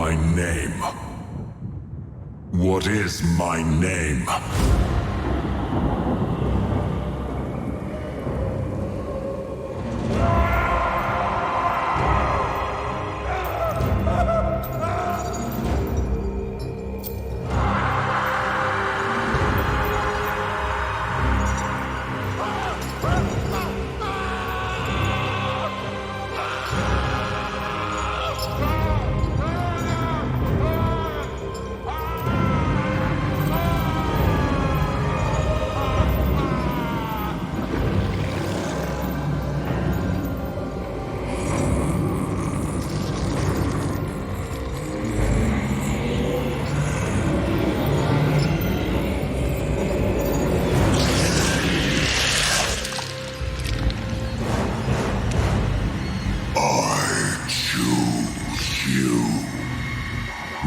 my name? What is my name?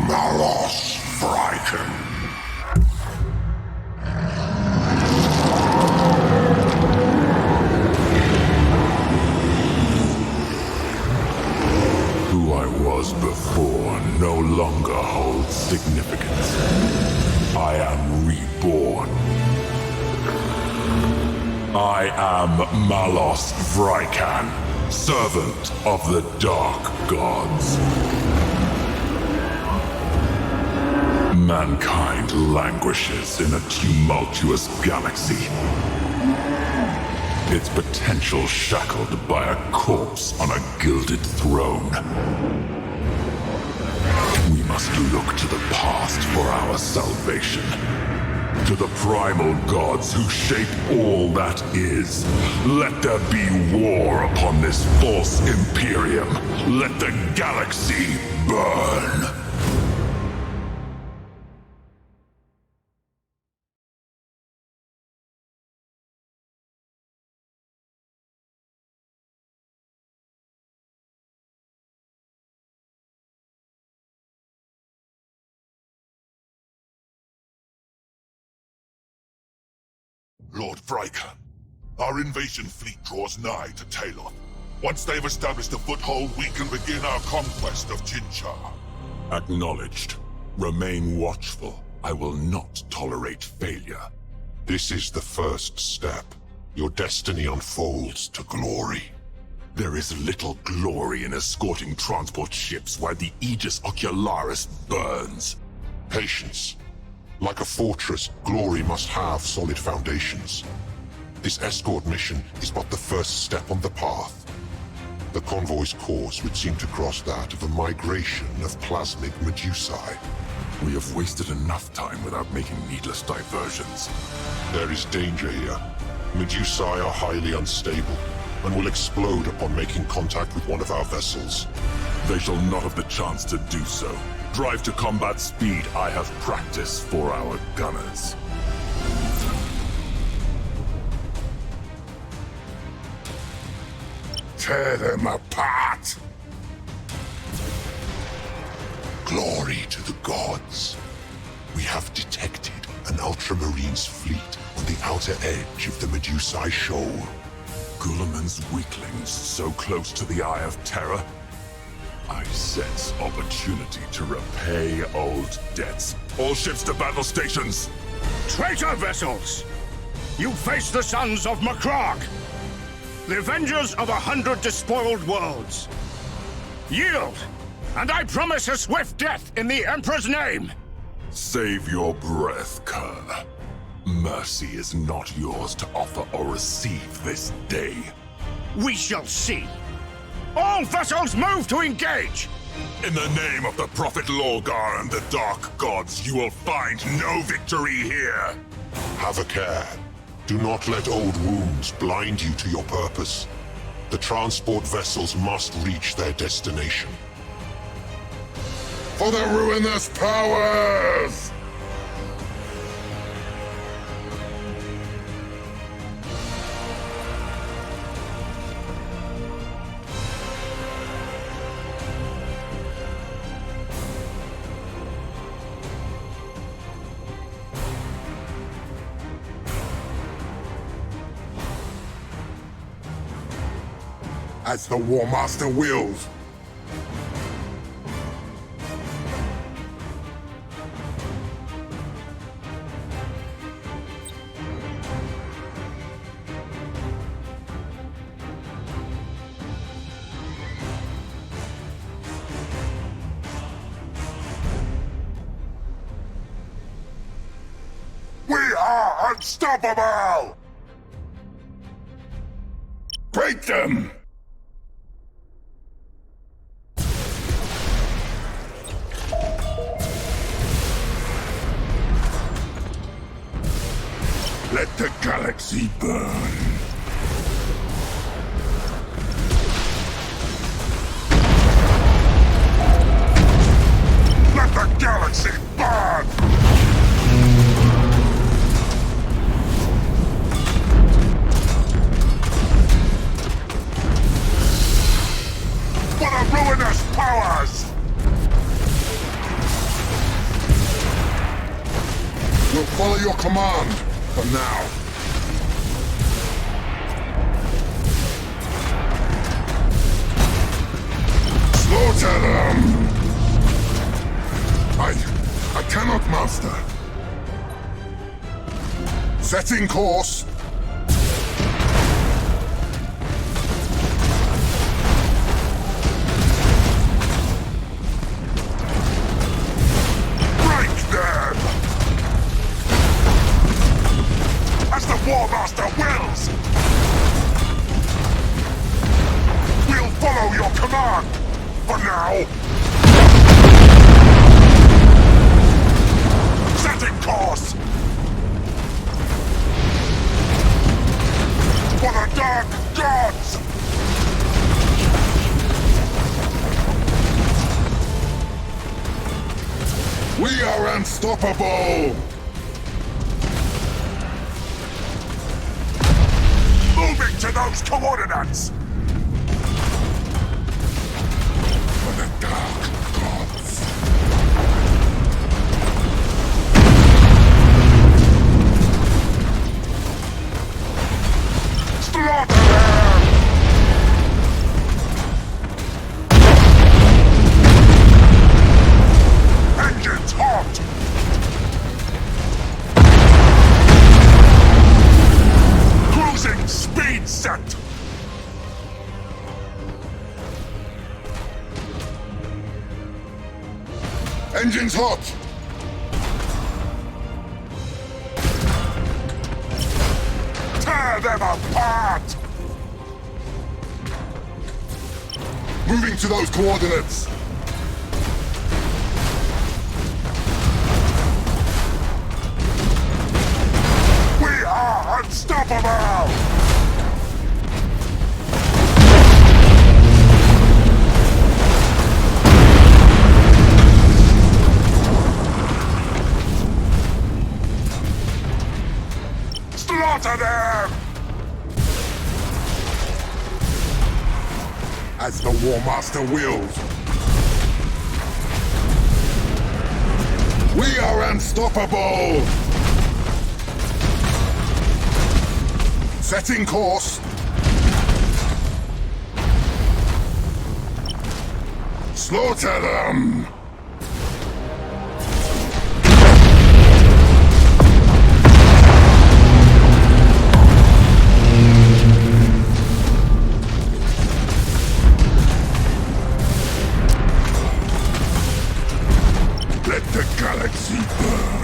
Malos Vrykan. Who I was before no longer holds significance. I am reborn. I am Malos Vrykan, servant of the Dark Gods. Mankind languishes in a tumultuous galaxy. Its potential shackled by a corpse on a gilded throne. We must look to the past for our salvation. To the primal gods who shape all that is. Let there be war upon this false Imperium. Let the galaxy burn. Lord Vrykan, our invasion fleet draws nigh to Taloth. Once they've established a foothold, we can begin our conquest of Jinchar. Acknowledged. Remain watchful. I will not tolerate failure. This is the first step. Your destiny unfolds to glory. There is little glory in escorting transport ships while the Aegis Ocularis burns. Patience. Like a fortress, glory must have solid foundations. This escort mission is but the first step on the path. The convoy's course would seem to cross that of a migration of plasmic Medusae. We have wasted enough time without making needless diversions. There is danger here. Medusae are highly unstable, and will explode upon making contact with one of our vessels. They shall not have the chance to do so. Drive to combat speed I have practiced for our gunners. Tear them apart! Glory to the gods. We have detected an Ultramarine's fleet on the outer edge of the Medusae Shoal. Guilliman's weaklings so close to the Eye of Terror. I sense opportunity to repay old debts. All ships to battle stations! Traitor vessels! You face the sons of Macrog! The avengers of 100 despoiled worlds! Yield, and I promise a swift death in the Emperor's name! Save your breath, Kerr. Mercy is not yours to offer or receive this day. We shall see! All vessels move to engage! In the name of the Prophet Lorgar and the Dark Gods, you will find no victory here! Have a care. Do not let old wounds blind you to your purpose. The transport vessels must reach their destination. For the ruinous powers! As the War Master wills. Unstoppable! Break them! Let the galaxy burn. Let the galaxy burn! For the ruinous powers! We'll follow your command, for now. Slaughter them! I cannot, master. Setting course. Break them! As the War Master wills! We'll follow your command! For now! Setting course! For the Dark Gods! We are unstoppable! Moving to those coordinates! For the Dark Gods! Slaughter them! Engines hot! Cruising speed set! Engines hot! Tear them apart! Moving to those coordinates! We are unstoppable! Slaughter them! As the War Master wills. We are unstoppable! Setting course. Slaughter them! Let the galaxy burn!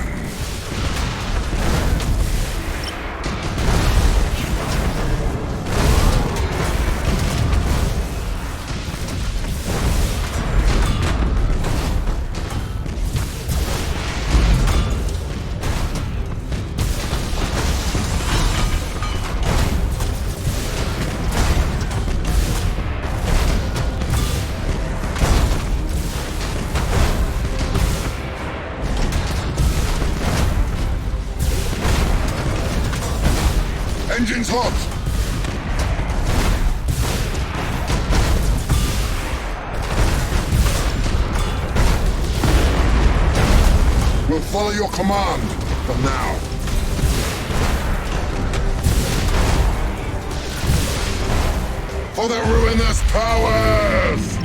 Engines hot! We'll follow your command, for now. For the ruinous powers!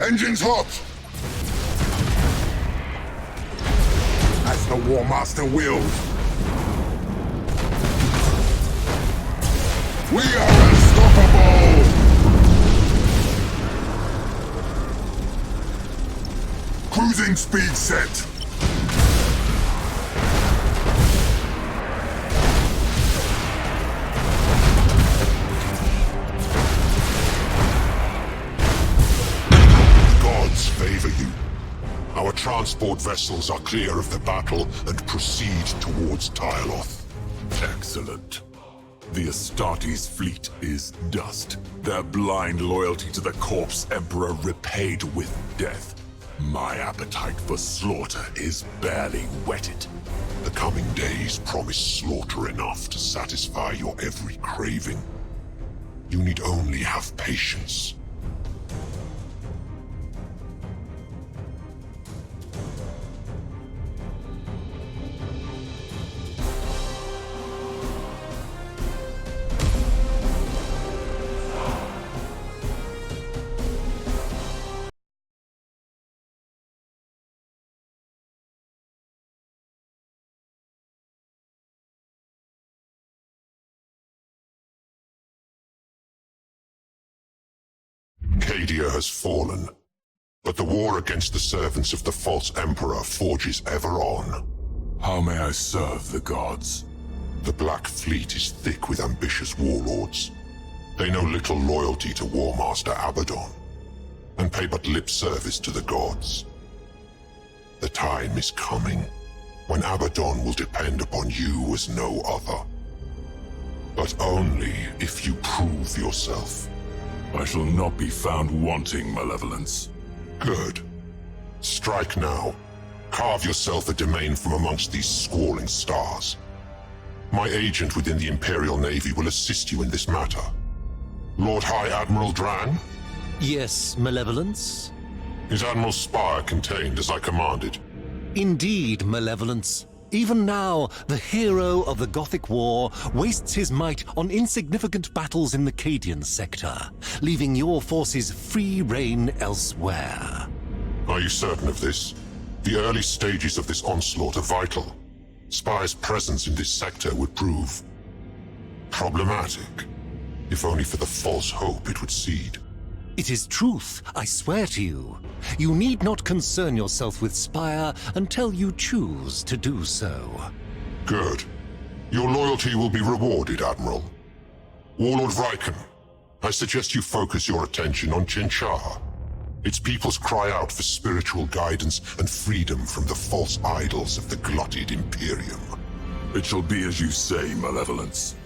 Engines hot! As the War Master wills. We are unstoppable! Cruising speed set. transport vessels are clear of the battle and proceed towards Tyloth. Excellent. The Astartes fleet is dust. Their blind loyalty to the corpse emperor repaid with death. My appetite for slaughter is barely whetted. The coming days promise slaughter enough to satisfy your every craving. You need only have patience. Cadia has fallen, but the war against the servants of the false emperor forges ever on. How may I serve the gods? The Black Fleet is thick with ambitious warlords. They know little loyalty to War Master Abaddon, and pay but lip service to the gods. The time is coming, when Abaddon will depend upon you as no other. But only if you prove yourself. I shall not be found wanting, Malevolence. Good. Strike now. Carve yourself a domain from amongst these squalling stars. My agent within the Imperial Navy will assist you in this matter. Lord High Admiral Dran? Yes, Malevolence? Is Admiral Spire contained as I commanded? Indeed, Malevolence. Even now, the hero of the Gothic War wastes his might on insignificant battles in the Cadian sector, leaving your forces free rein elsewhere. Are you certain of this? The early stages of this onslaught are vital. Spire's presence in this sector would prove problematic, if only for the false hope it would seed. It is truth, I swear to you. You need not concern yourself with Spire until you choose to do so. Good. Your loyalty will be rewarded, Admiral. Warlord Vrykan, I suggest you focus your attention on Chinchar. Its peoples cry out for spiritual guidance and freedom from the false idols of the glutted Imperium. It shall be as you say, Malevolence.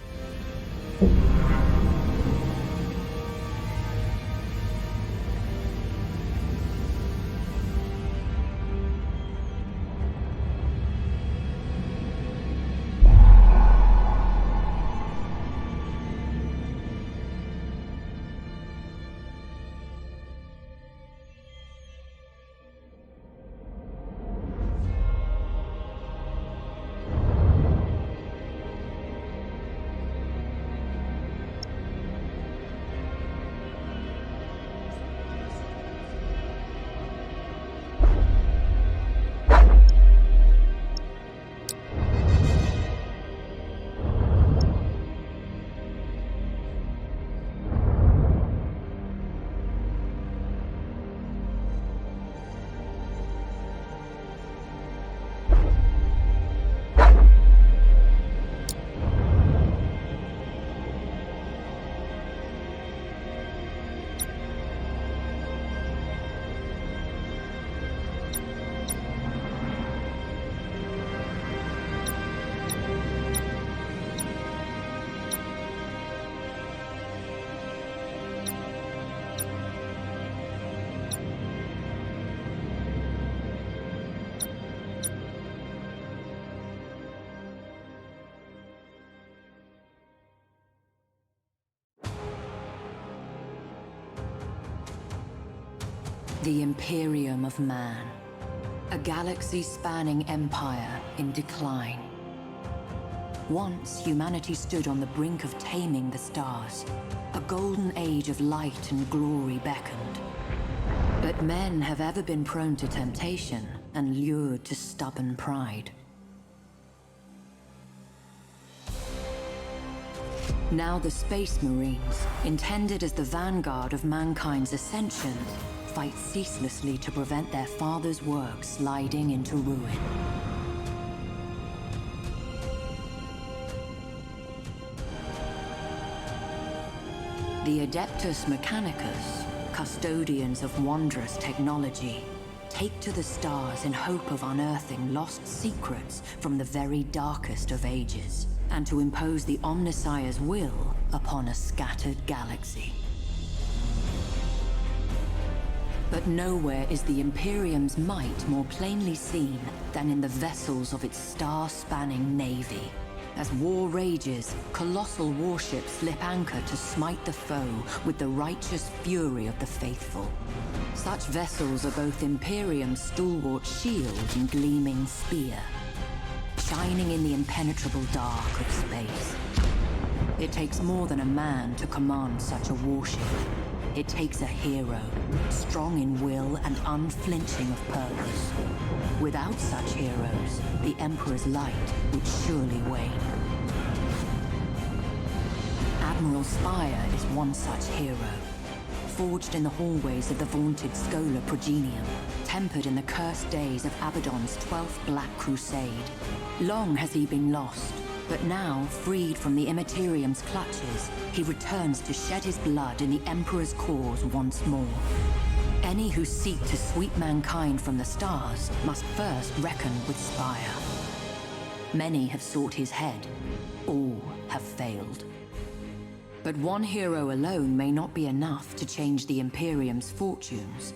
The Imperium of Man. A galaxy-spanning empire in decline. Once, humanity stood on the brink of taming the stars. A golden age of light and glory beckoned. But men have ever been prone to temptation and lured to stubborn pride. Now the Space Marines, intended as the vanguard of mankind's ascension, fight ceaselessly to prevent their father's work sliding into ruin. The Adeptus Mechanicus, custodians of wondrous technology, take to the stars in hope of unearthing lost secrets from the very darkest of ages, and to impose the Omnissiah's will upon a scattered galaxy. But nowhere is the Imperium's might more plainly seen than in the vessels of its star-spanning navy. As war rages, colossal warships slip anchor to smite the foe with the righteous fury of the faithful. Such vessels are both Imperium's stalwart shield and gleaming spear, shining in the impenetrable dark of space. It takes more than a man to command such a warship. It takes a hero, strong in will and unflinching of purpose. Without such heroes, the Emperor's light would surely wane. Admiral Spire is one such hero, forged in the hallways of the vaunted Schola Progenium, tempered in the cursed days of Abaddon's 12th Black Crusade. Long has he been lost, but now, freed from the Immaterium's clutches, he returns to shed his blood in the Emperor's cause once more. Any who seek to sweep mankind from the stars must first reckon with Spire. Many have sought his head, all have failed. But one hero alone may not be enough to change the Imperium's fortunes.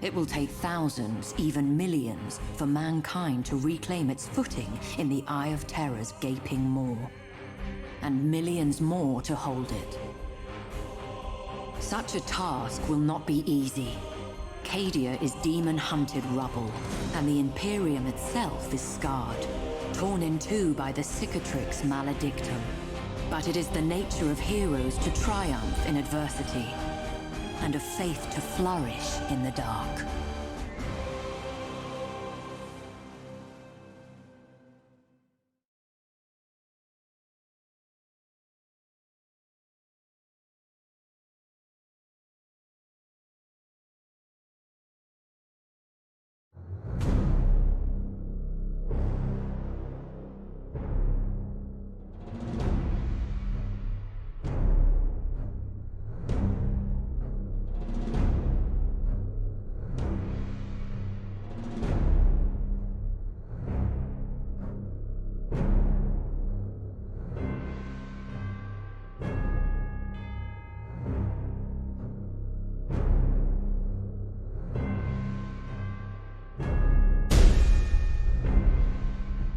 It will take thousands, even millions, for mankind to reclaim its footing in the Eye of Terror's gaping maw. And millions more to hold it. Such a task will not be easy. Cadia is demon-hunted rubble, and the Imperium itself is scarred, torn in two by the cicatrix maledictum. But it is the nature of heroes to triumph in adversity, and of faith to flourish in the dark.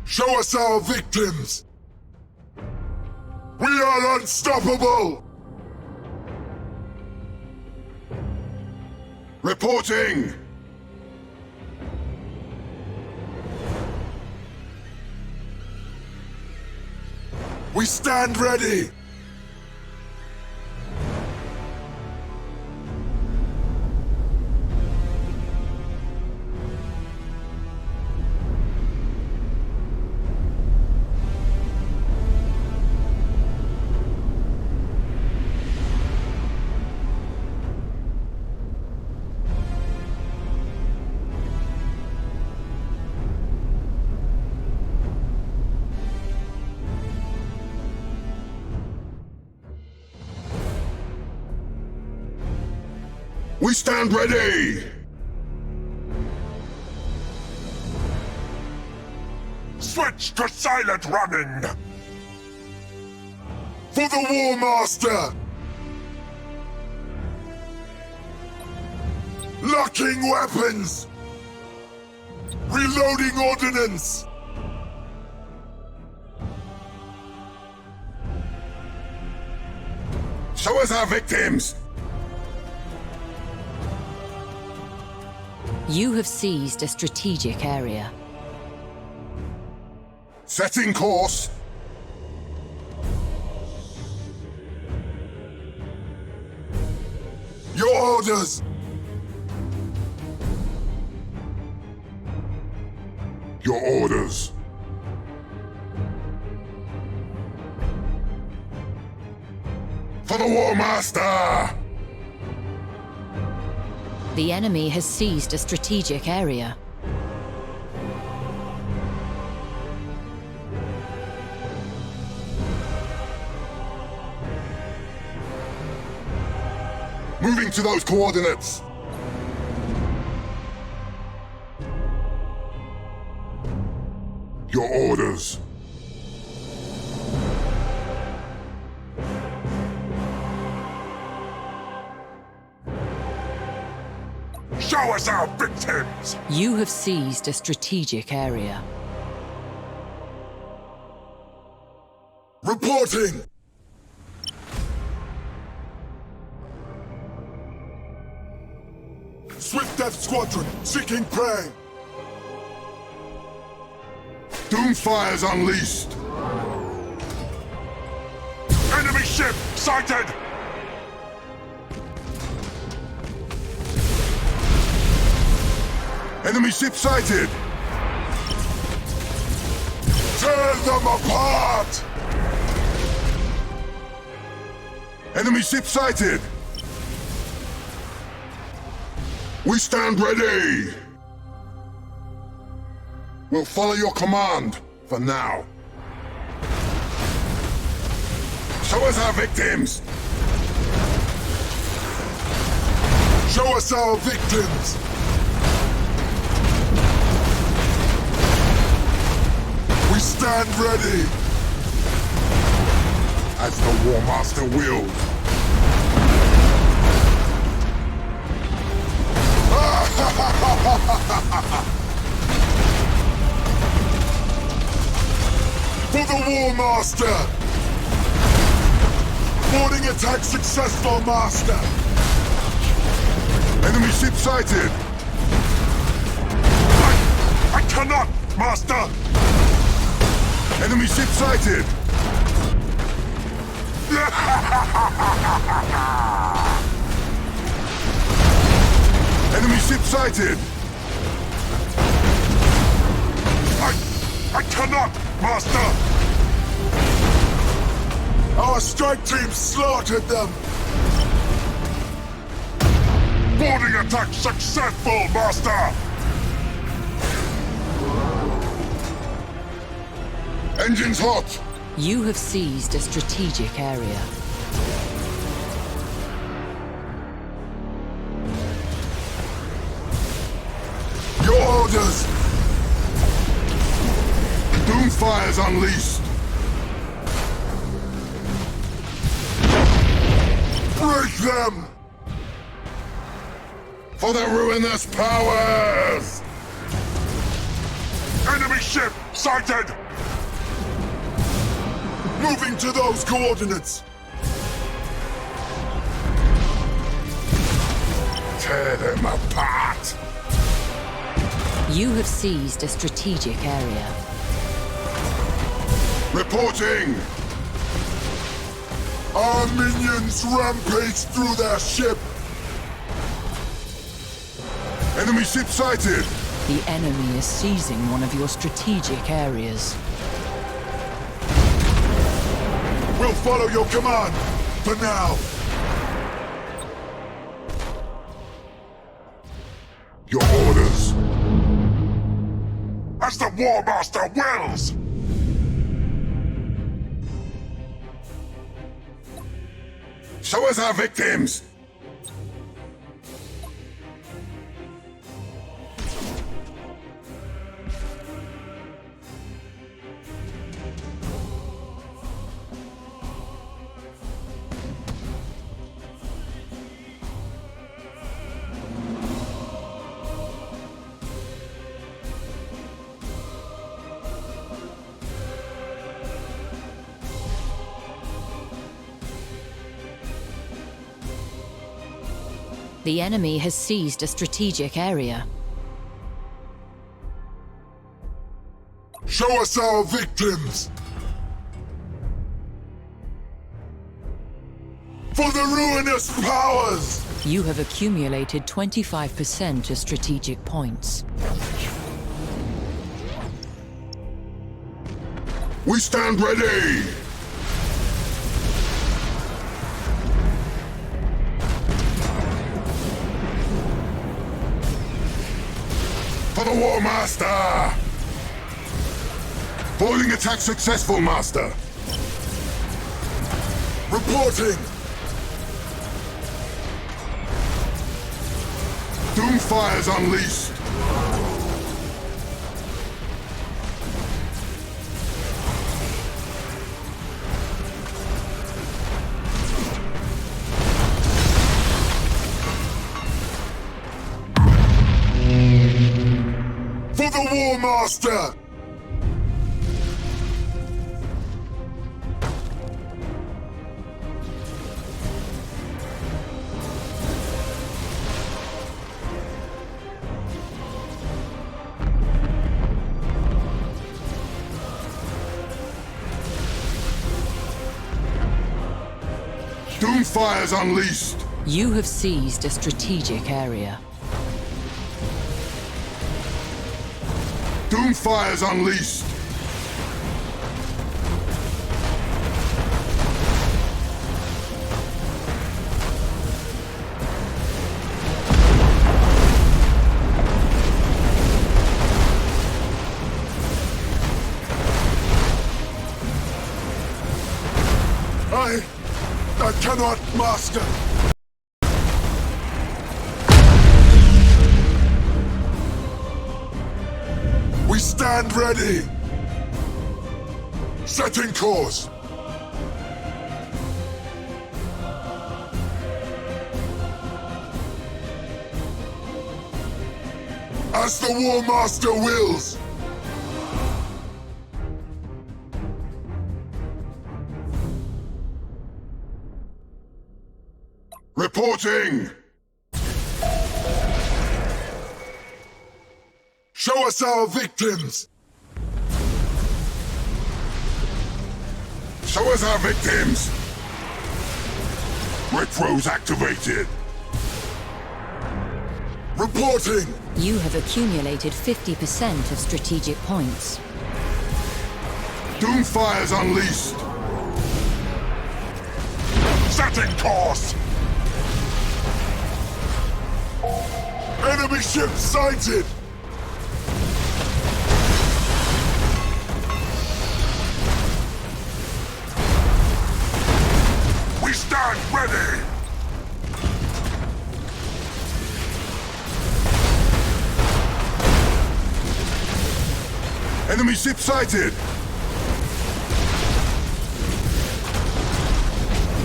Show us our victims! We are unstoppable! Reporting! We stand ready! We stand ready! Switch to silent running! For the War Master! Locking weapons! Reloading ordnance! Show us our victims! You have seized a strategic area. Setting course! Your orders! Your orders! For the War Master! The enemy has seized a strategic area. Moving to those coordinates! orders. Show us our victims! You have seized a strategic area. Reporting! Swift Death Squadron, seeking prey! Doomfire's unleashed! Enemy ship sighted! Enemy ship sighted! Tear them apart! Enemy ship sighted! We stand ready! We'll follow your command, for now. Show us our victims! Show us our victims! We stand ready! As the War Master willed. For the War Master! Boarding attack successful, Master! Enemy ship sighted! I cannot, Master! Enemy ship sighted! Enemy ship sighted! I cannot, Master! Our strike team slaughtered them! Boarding attack successful, Master! Engines hot! You have seized a strategic area. Your orders! Doomfire's unleashed! Break them! For the ruinous powers! Enemy ship sighted! Moving to those coordinates! Tear them apart! You have seized a strategic area. Reporting! Our minions rampage through their ship! Enemy ship sighted! The enemy is seizing one of your strategic areas. We'll follow your command, for now! Your orders! As the War Master wills! Show us our victims! The enemy has seized a strategic area. Show us our victims! For the ruinous powers! You have accumulated 25% of strategic points. We stand ready! For the War Master! Boarding attack successful, Master! Reporting! Doomfire's unleashed! Master! Doomfire's unleashed! You have seized a strategic area. Doomfire's unleashed! I cannot, Master! We stand ready! Setting course! As the War Master wills! Reporting! Show us our victims! Show us our victims! Retros activated! Reporting! You have accumulated 50% of strategic points. Doomfire's unleashed! Setting course! Enemy ship sighted! We stand ready! Enemy ship sighted!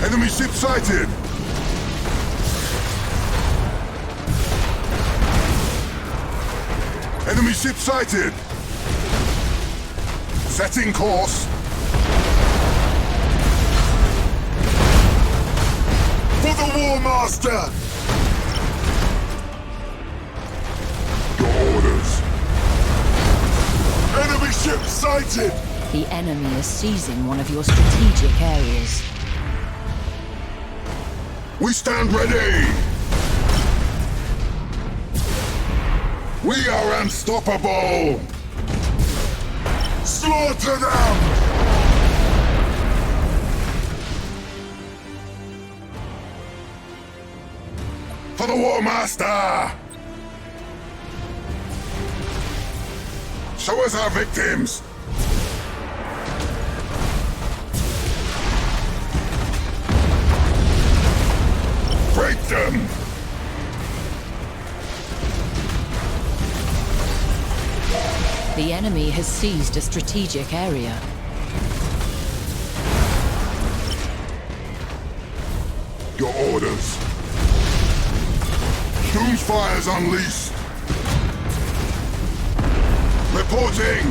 Enemy ship sighted! Enemy ship sighted! Setting course! For the War Master! Your orders! Enemy ship sighted! The enemy is seizing one of your strategic areas. We stand ready! We are unstoppable! Slaughter them! For the War Master! Show us our victims! Break them! The enemy has seized a strategic area. Your orders. Doomfire's unleashed. Reporting!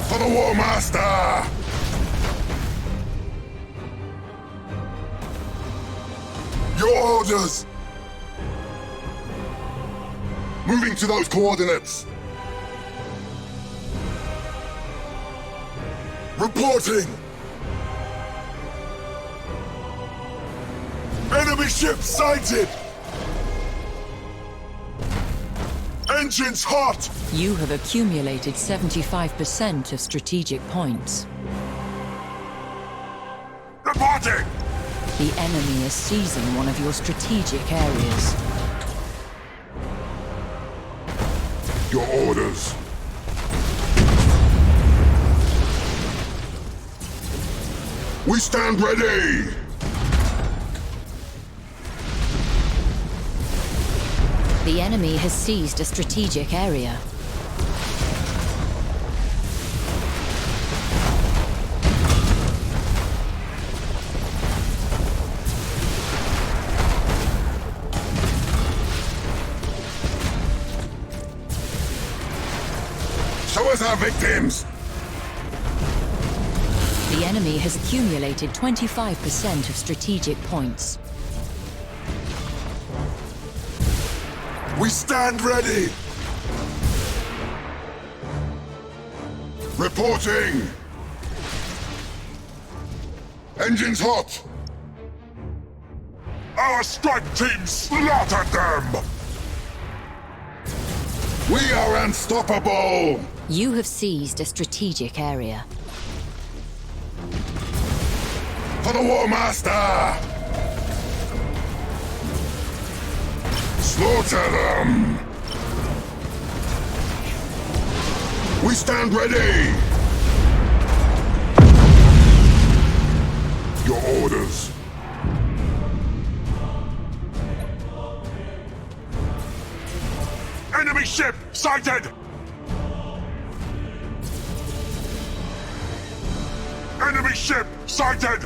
For the War Master! Your orders! Moving to those coordinates! Reporting! Enemy ship sighted! Engines hot! You have accumulated 75% of strategic points. Reporting! The enemy is seizing one of your strategic areas. Your orders. We stand ready! The enemy has seized a strategic area. our victims! The enemy has accumulated 25% of strategic points. We stand ready! Reporting! Engines hot! Our strike team slaughtered them! We are unstoppable! You have seized a strategic area. For the War Master! Slaughter them! We stand ready! Your orders. Enemy ship sighted! Enemy ship sighted!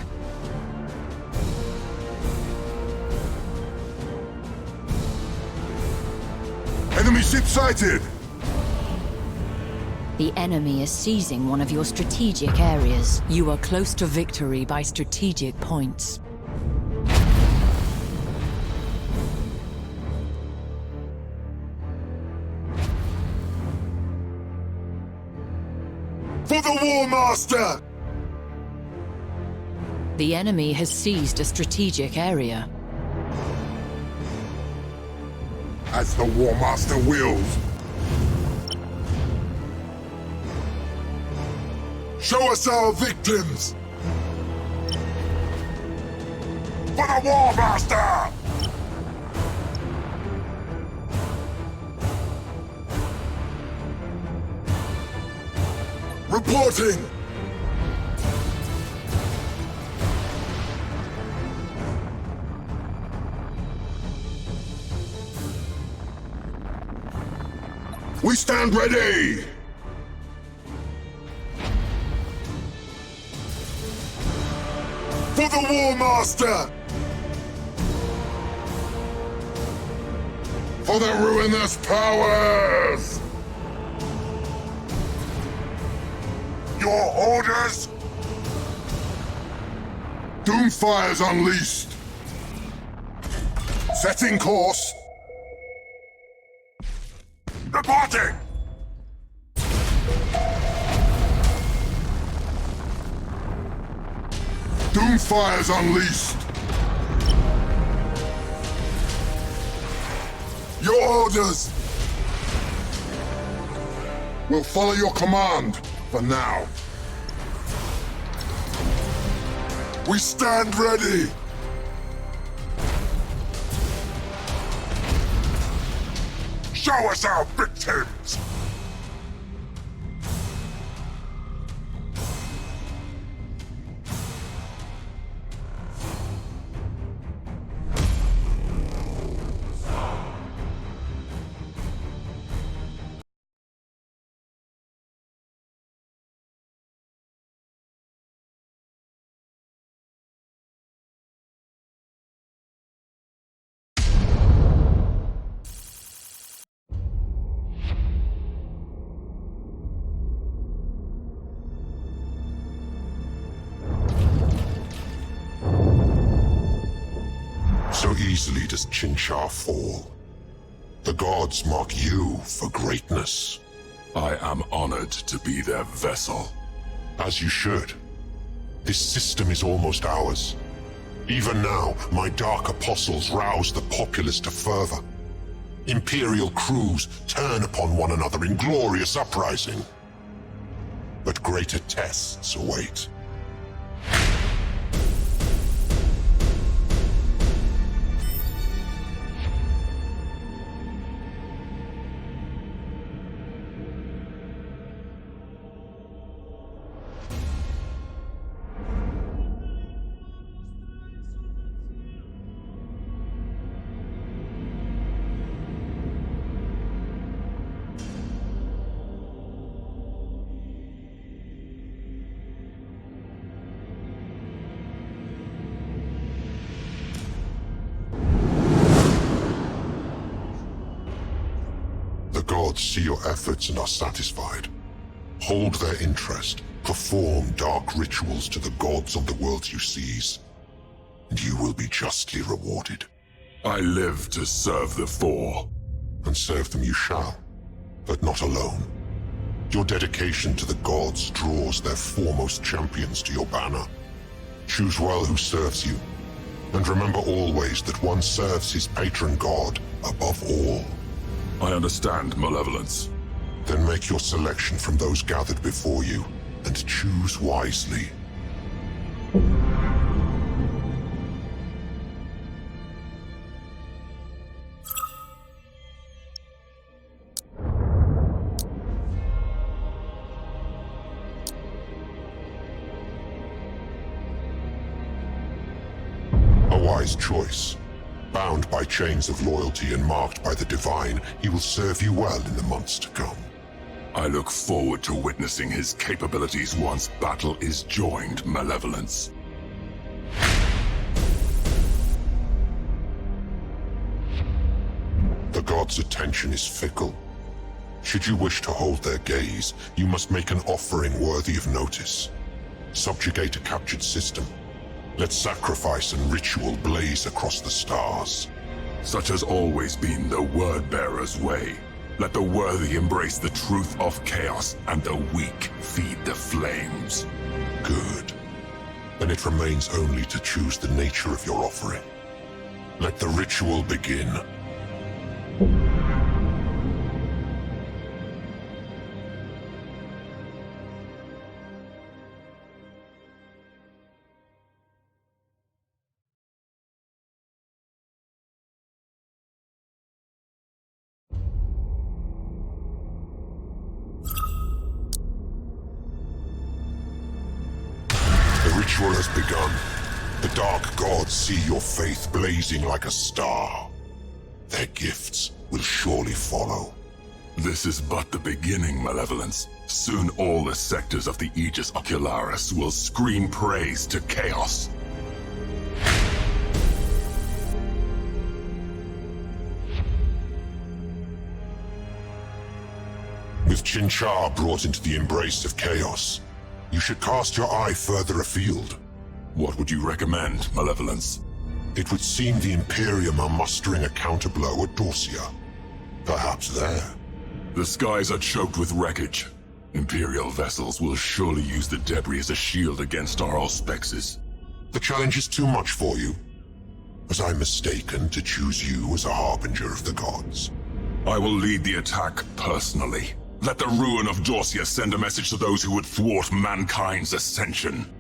Enemy ship sighted! The enemy is seizing one of your strategic areas. You are close to victory by strategic points. For the War Master! The enemy has seized a strategic area. As the War Master wills. Show us our victims! For the War Master! Reporting! We stand ready! For the War Master! For the ruinous powers! Your orders? Doomfire's unleashed! Setting course! Reporting! Doomfire's unleashed! Your orders! We'll follow your command, for now. We stand ready! Show us our victims! So easily does Chinchar fall. The gods mark you for greatness. I am honored to be their vessel. As you should. This system is almost ours. Even now, my dark apostles rouse the populace to fervor. Imperial crews turn upon one another in glorious uprising. But greater tests await. The gods see your efforts and are satisfied. Hold their interest, perform dark rituals to the gods on the worlds you seize, and you will be justly rewarded. I live to serve the Four. And serve them you shall, but not alone. Your dedication to the gods draws their foremost champions to your banner. Choose well who serves you, and remember always that one serves his patron god above all. I understand, Malevolence. Then make your selection from those gathered before you, and choose wisely. A wise choice. Bound by chains of loyalty and marked by the divine, he will serve you well in the months to come. I look forward to witnessing his capabilities once battle is joined, Malevolence. The gods' attention is fickle. Should you wish to hold their gaze, you must make an offering worthy of notice. Subjugate a captured system. Let sacrifice and ritual blaze across the stars. Such has always been the Word-Bearer's way. Let the worthy embrace the truth of chaos, and the weak feed the flames. Good. Then it remains only to choose the nature of your offering. Let the ritual begin. The ritual has begun. The dark gods see your faith blazing like a star. Their gifts will surely follow. This is but the beginning, Malevolence. Soon all the sectors of the Aegis Ocularis will scream praise to chaos. With Chinchar brought into the embrace of chaos, you should cast your eye further afield. What would you recommend, Malevolence? It would seem the Imperium are mustering a counterblow at Dorsia. Perhaps there. The skies are choked with wreckage. Imperial vessels will surely use the debris as a shield against our auspexes. The challenge is too much for you. Was I mistaken to choose you as a harbinger of the gods? I will lead the attack personally. Let the ruin of Dorsia send a message to those who would thwart mankind's ascension.